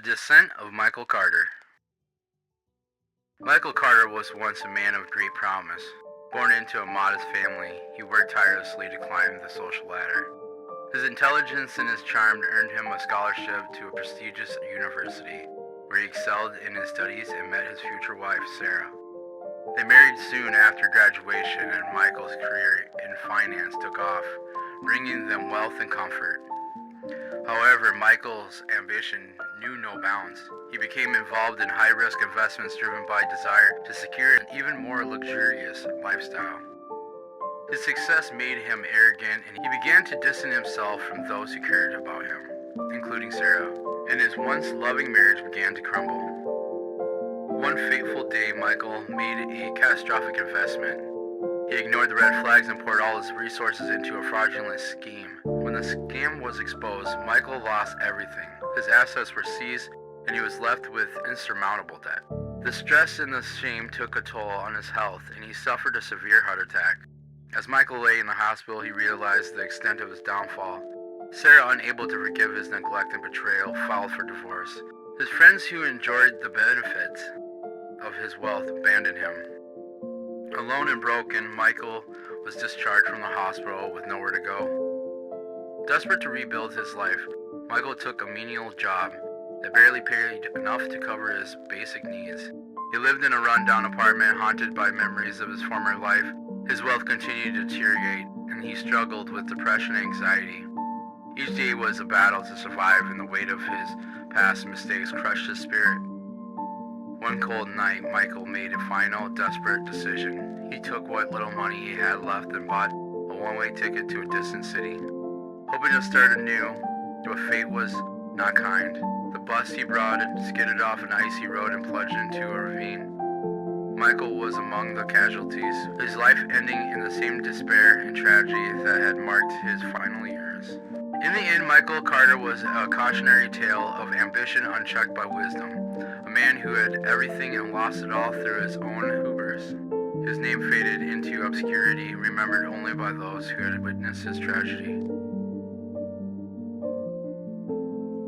Descent of Michael Carter. Michael Carter was once a man of great promise. Born into a modest family, he worked tirelessly to climb the social ladder. His intelligence and his charm earned him a scholarship to a prestigious university, where he excelled in his studies and met his future wife, Sarah. They married soon after graduation, and Michael's career in finance took off, bringing them wealth and comfort. However, Michael's ambition knew no bounds. He became involved in high-risk investments driven by desire to secure an even more luxurious lifestyle. His success made him arrogant, and he began to distance himself from those who cared about him, including Sarah, and his once loving marriage began to crumble. One fateful day, Michael made a catastrophic investment. He ignored the red flags and poured all his resources into a fraudulent scheme. When the scam was exposed, Michael lost everything. His assets were seized, and he was left with insurmountable debt. The stress and the shame took a toll on his health, and he suffered a severe heart attack. As Michael lay in the hospital, he realized the extent of his downfall. Sarah, unable to forgive his neglect and betrayal, filed for divorce. His friends who enjoyed the benefits of his wealth abandoned him. Alone and broken, Michael was discharged from the hospital with nowhere to go. Desperate to rebuild his life, Michael took a menial job that barely paid enough to cover his basic needs. He lived in a rundown apartment haunted by memories of his former life. His wealth continued to deteriorate, and he struggled with depression and anxiety. Each day was a battle to survive, and the weight of his past mistakes crushed his spirit. One cold night, Michael made a final, desperate decision. He took what little money he had left and bought a one-way ticket to a distant city, hoping to start anew, but fate was not kind. The bus he boarded skidded off an icy road and plunged into a ravine. Michael was among the casualties, his life ending in the same despair and tragedy that had marked his final years. In the end, Michael Carter was a cautionary tale of ambition unchecked by wisdom, a man who had everything and lost it all through his own hubris. His name faded into obscurity, remembered only by those who had witnessed his tragedy.